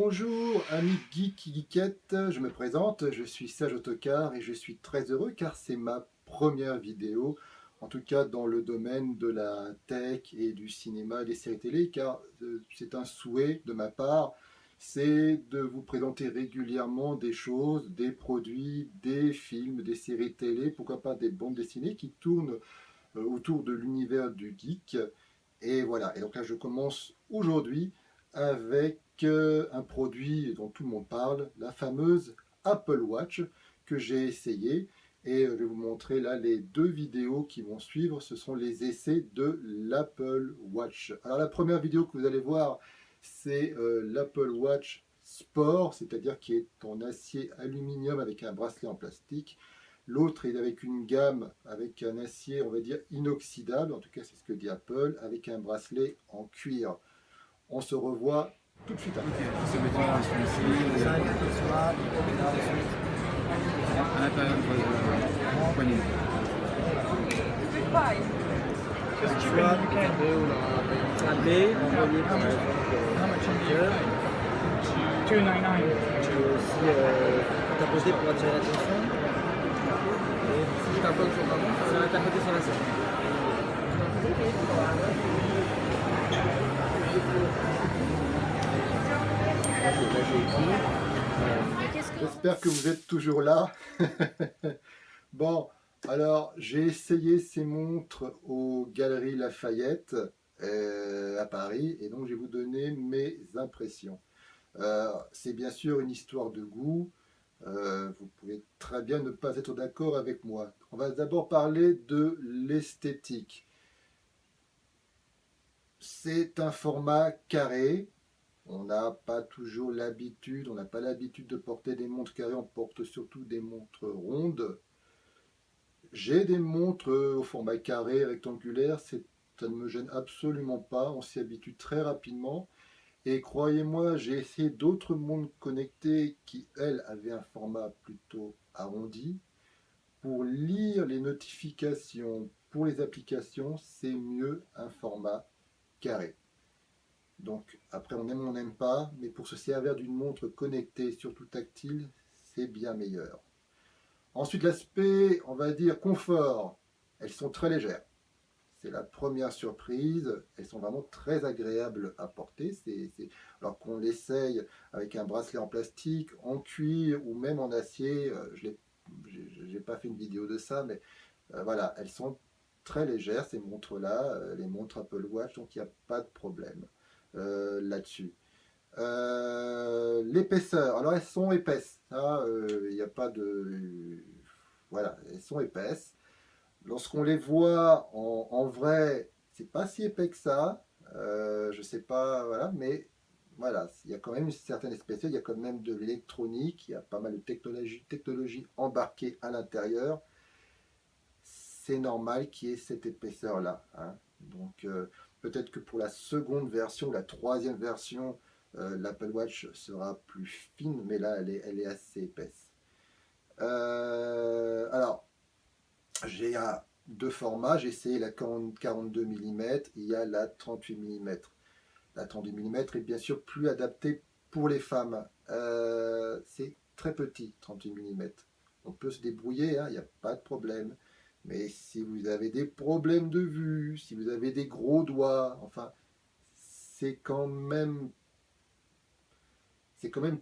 Bonjour amis geeks, geekettes, je me présente, je suis Serge Autocar et je suis très heureux car c'est ma première vidéo, en tout cas dans le domaine de la tech et du cinéma et des séries télé, car c'est un souhait de ma part, c'est de vous présenter régulièrement des choses, des produits, des films, des séries télé, pourquoi pas des bandes dessinées qui tournent autour de l'univers du geek. Et voilà, et donc là je commence aujourd'hui avec un produit dont tout le monde parle, la fameuse Apple Watch que j'ai essayé. Et je vais vous montrer là les deux vidéos qui vont suivre, ce sont les essais de l'Apple Watch. Alors la première vidéo que vous allez voir, c'est l'Apple Watch Sport, c'est-à-dire qui est en acier aluminium avec un bracelet en plastique. L'autre est avec une gamme avec un acier, on va dire, inoxydable, en tout cas c'est ce que dit Apple, avec un bracelet en cuir. On se revoit tout de suite après. Ok, se mettant celui-ci, à l'intérieur de votre poignet. Que tu vois, un B, envoyé par exemple, tu peux aussi tapoter pour attirer l'attention. Et si je tapote sur ta montre, ça va tapoter sur la selle. J'espère que vous êtes toujours là. Bon, alors j'ai essayé ces montres aux Galeries Lafayette à Paris et donc je vais vous donner mes impressions. C'est bien sûr une histoire de goût. Vous pouvez très bien ne pas être d'accord avec moi. On va d'abord parler de l'esthétique. C'est un format carré. On n'a pas toujours l'habitude, on n'a pas l'habitude de porter des montres carrées, on porte surtout des montres rondes. J'ai des montres au format carré, rectangulaire, ça ne me gêne absolument pas, on s'y habitue très rapidement. Et croyez-moi, j'ai essayé d'autres montres connectées qui, elles, avaient un format plutôt arrondi. Pour lire les notifications pour les applications, c'est mieux un format carré. Donc, après, on aime ou on n'aime pas, mais pour se servir d'une montre connectée, surtout tactile, c'est bien meilleur. Ensuite, l'aspect, on va dire, confort. Elles sont très légères. C'est la première surprise. Elles sont vraiment très agréables à porter. Alors qu'on l'essaye avec un bracelet en plastique, en cuir ou même en acier. Je n'ai pas fait une vidéo de ça, mais voilà, elles sont très légères, ces montres-là, les montres Apple Watch, donc il n'y a pas de problème là-dessus. L'épaisseur, alors elles sont épaisses, il n'y a pas de... Voilà, elles sont épaisses. Lorsqu'on les voit en vrai, c'est pas si épais que ça. Je sais pas, voilà, mais voilà, il y a quand même une certaine épaisseur, il y a quand même de l'électronique, il y a pas mal de technologie embarquée à l'intérieur. C'est normal qu'il y ait cette épaisseur-là, hein. Donc peut-être que pour la seconde version, la troisième version, l'Apple Watch sera plus fine, mais là elle est assez épaisse. Alors, j'ai deux formats, j'ai essayé la 42 mm, il y a la 38 mm. La 38 mm est bien sûr plus adaptée pour les femmes. C'est très petit, 38 mm. On peut se débrouiller, hein, il n'y a pas de problème. Mais si vous avez des problèmes de vue, si vous avez des gros doigts, enfin, c'est quand même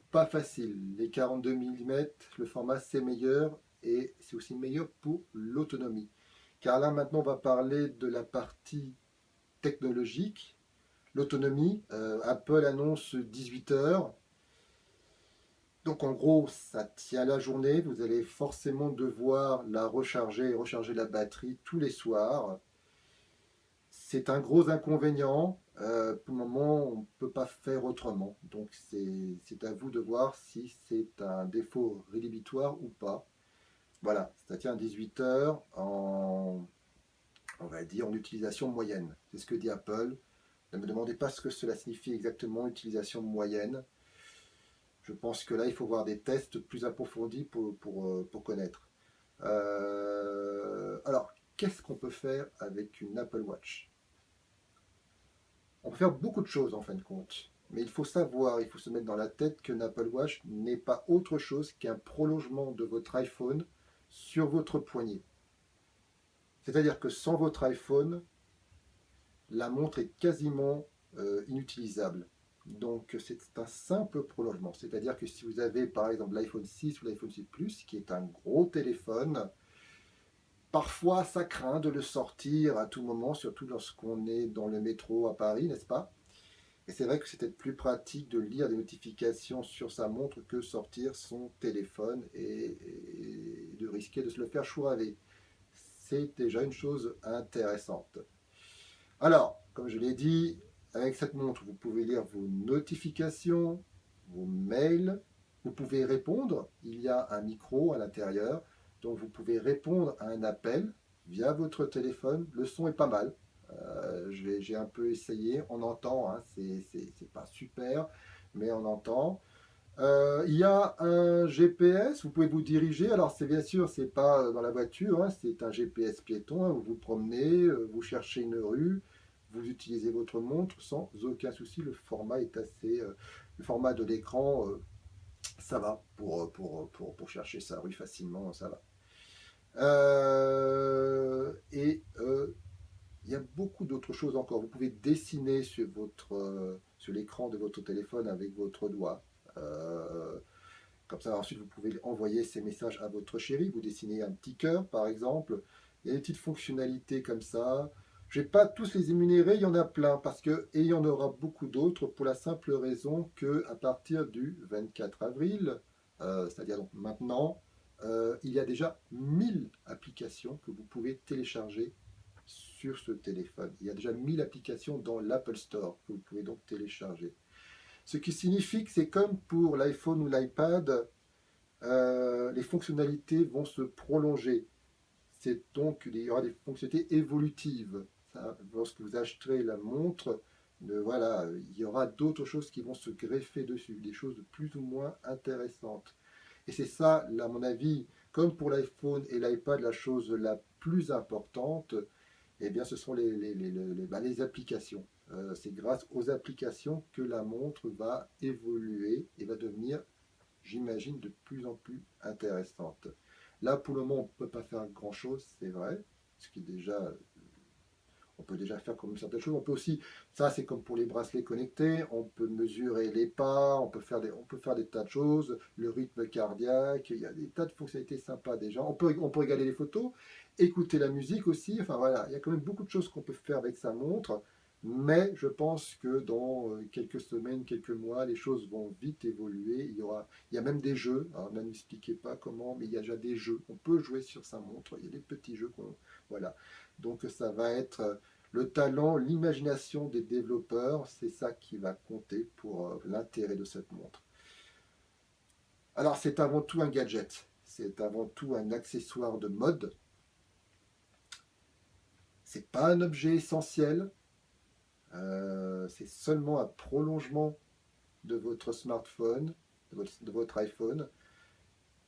pas facile. Les 42 mm, le format c'est meilleur et c'est aussi meilleur pour l'autonomie. Car là maintenant on va parler de la partie technologique, l'autonomie. Apple annonce 18 heures. Donc en gros, ça tient la journée. Vous allez forcément devoir la recharger et recharger la batterie tous les soirs. C'est un gros inconvénient. Pour le moment, on ne peut pas faire autrement. Donc c'est à vous de voir si c'est un défaut rédhibitoire ou pas. Voilà, ça tient à 18 heures on va dire, en utilisation moyenne. C'est ce que dit Apple. Ne me demandez pas ce que cela signifie exactement, utilisation moyenne. Je pense que là, il faut voir des tests plus approfondis pour connaître. Alors, qu'est-ce qu'on peut faire avec une Apple Watch? On peut faire beaucoup de choses en fin de compte. Mais il faut savoir, il faut se mettre dans la tête qu'un Apple Watch n'est pas autre chose qu'un prolongement de votre iPhone sur votre poignet. C'est-à-dire que sans votre iPhone, la montre est quasiment inutilisable. Donc c'est un simple prolongement. C'est-à-dire que si vous avez par exemple l'iPhone 6 ou l'iPhone 6 Plus, qui est un gros téléphone, parfois ça craint de le sortir à tout moment, surtout lorsqu'on est dans le métro à Paris, n'est-ce pas? Et c'est vrai que c'est peut-être plus pratique de lire des notifications sur sa montre que sortir son téléphone et de risquer de se le faire chouraver. C'est déjà une chose intéressante. Alors, comme je l'ai dit, avec cette montre, vous pouvez lire vos notifications, vos mails, vous pouvez répondre. Il y a un micro à l'intérieur, donc vous pouvez répondre à un appel via votre téléphone. Le son est pas mal. J'ai un peu essayé, on entend, hein, c'est pas super, mais on entend. Il y a un GPS, vous pouvez vous diriger. Alors c'est bien sûr, c'est pas dans la voiture, hein, c'est un GPS piéton. Hein, vous vous promenez, vous cherchez une rue, vous utilisez votre montre sans aucun souci. Le format est assez, le format de l'écran, ça va pour chercher sa rue facilement, ça va. Il y a beaucoup d'autres choses encore. Vous pouvez dessiner sur l'écran de votre téléphone avec votre doigt. Euh, Comme ça, ensuite, vous pouvez envoyer ces messages à votre chérie. Vous dessinez un petit cœur, par exemple. Il y a des petites fonctionnalités comme ça. Je ne vais pas tous les énumérer, il y en a plein, et il y en aura beaucoup d'autres pour la simple raison qu'à partir du 24 avril, c'est-à-dire donc maintenant, il y a déjà 1000 applications que vous pouvez télécharger sur ce téléphone. Il y a déjà 1000 applications dans l'Apple Store que vous pouvez donc télécharger. Ce qui signifie que c'est comme pour l'iPhone ou l'iPad, les fonctionnalités vont se prolonger. C'est donc, il y aura des fonctionnalités évolutives. Ça, lorsque vous acheterez la montre, voilà, il y aura d'autres choses qui vont se greffer dessus, des choses plus ou moins intéressantes. Et c'est ça, à mon avis, comme pour l'iPhone et l'iPad, la chose la plus importante, eh bien, ce sont les applications. C'est grâce aux applications que la montre va évoluer et va devenir, j'imagine, de plus en plus intéressante. Là, pour le moment, on ne peut pas faire grand-chose, c'est vrai, ce qui est déjà, on peut déjà faire comme certaines choses. On peut aussi, ça c'est comme pour les bracelets connectés, on peut mesurer les pas, on peut faire des tas de choses, le rythme cardiaque, il y a des tas de fonctionnalités sympas déjà. On peut regarder les photos, écouter la musique aussi, enfin voilà, il y a quand même beaucoup de choses qu'on peut faire avec sa montre. Mais je pense que dans quelques semaines, quelques mois, les choses vont vite évoluer. Il y a même des jeux. Alors, ne m'expliquez pas comment, mais il y a déjà des jeux. On peut jouer sur sa montre. Il y a des petits jeux. Voilà. Donc ça va être le talent, l'imagination des développeurs. C'est ça qui va compter pour l'intérêt de cette montre. Alors c'est avant tout un gadget. C'est avant tout un accessoire de mode. C'est pas un objet essentiel. C'est seulement un prolongement de votre smartphone, de votre iPhone,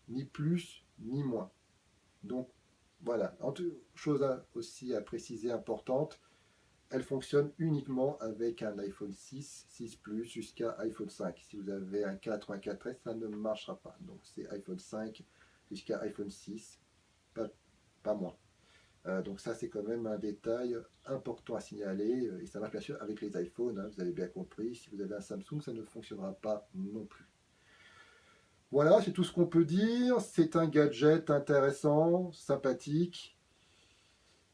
ni plus ni moins. Donc voilà, chose aussi à préciser importante, elle fonctionne uniquement avec un iPhone 6, 6 Plus jusqu'à iPhone 5. Si vous avez un 4 ou un 4S, ça ne marchera pas. Donc c'est iPhone 5 jusqu'à iPhone 6, pas moins. Donc ça, c'est quand même un détail important à signaler. Et ça marche bien sûr avec les iPhones, hein, vous avez bien compris. Si vous avez un Samsung, ça ne fonctionnera pas non plus. Voilà, c'est tout ce qu'on peut dire. C'est un gadget intéressant, sympathique.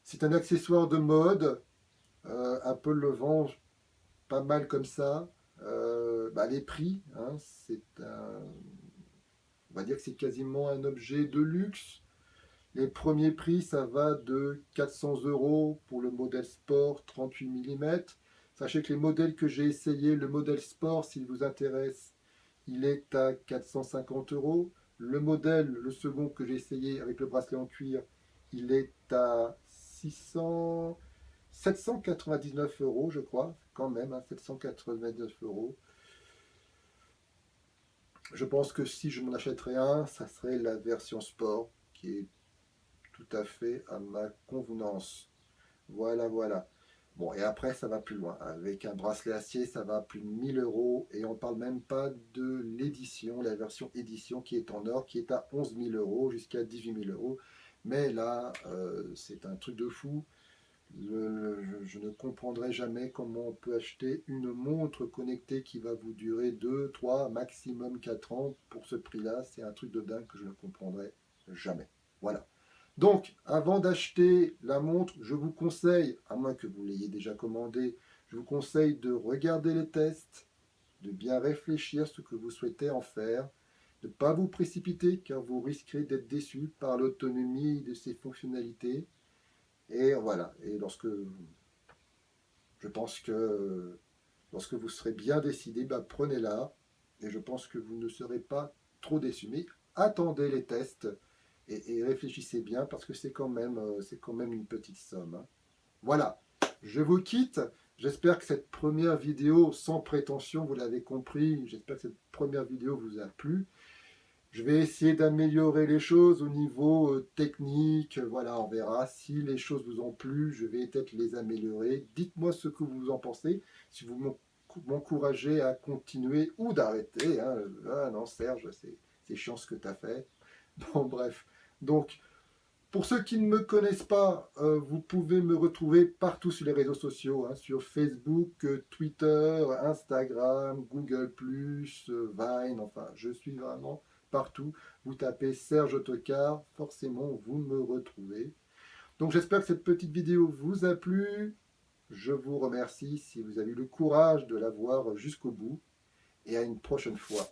C'est un accessoire de mode. Apple le vend pas mal comme ça. Les prix, hein, on va dire que c'est quasiment un objet de luxe. Les premiers prix, ça va de 400 € pour le modèle Sport 38 mm. Sachez que les modèles que j'ai essayés, le modèle Sport, s'il vous intéresse, il est à 450 €. Le modèle, le second que j'ai essayé avec le bracelet en cuir, il est à 799 €, je crois, quand même, hein, 799 €. Je pense que si je m'en achèterais un, ça serait la version Sport, qui est tout à fait à ma convenance. Voilà, voilà. Bon, et après, ça va plus loin. Avec un bracelet acier, ça va à plus de 1000 euros. Et on ne parle même pas de l'édition, la version édition qui est en or, qui est à 11 000 euros jusqu'à 18 000 euros. Mais là, c'est un truc de fou. Je ne comprendrai jamais comment on peut acheter une montre connectée qui va vous durer 2, 3, maximum 4 ans pour ce prix-là. C'est un truc de dingue que je ne comprendrai jamais. Voilà. Donc, avant d'acheter la montre, je vous conseille, à moins que vous l'ayez déjà commandée, je vous conseille de regarder les tests, de bien réfléchir ce que vous souhaitez en faire, de ne pas vous précipiter car vous risquerez d'être déçu par l'autonomie de ses fonctionnalités. Et voilà, et je pense que lorsque vous serez bien décidé, prenez-la, et je pense que vous ne serez pas trop déçu. Mais attendez les tests, et réfléchissez bien parce que c'est quand même une petite somme. Hein. Voilà, je vous quitte. J'espère que cette première vidéo, sans prétention, vous l'avez compris, j'espère que cette première vidéo vous a plu. Je vais essayer d'améliorer les choses au niveau technique. Voilà, on verra si les choses vous ont plu. Je vais peut-être les améliorer. Dites-moi ce que vous en pensez. Si vous m'encouragez à continuer ou d'arrêter. Hein. Ah non, Serge, c'est chiant ce que tu as fait. Bon, bref. Donc, pour ceux qui ne me connaissent pas, vous pouvez me retrouver partout sur les réseaux sociaux, hein, sur Facebook, Twitter, Instagram, Google+, Vine, enfin, je suis vraiment partout. Vous tapez Serge Autocar, forcément, vous me retrouvez. Donc, j'espère que cette petite vidéo vous a plu. Je vous remercie si vous avez eu le courage de la voir jusqu'au bout. Et à une prochaine fois.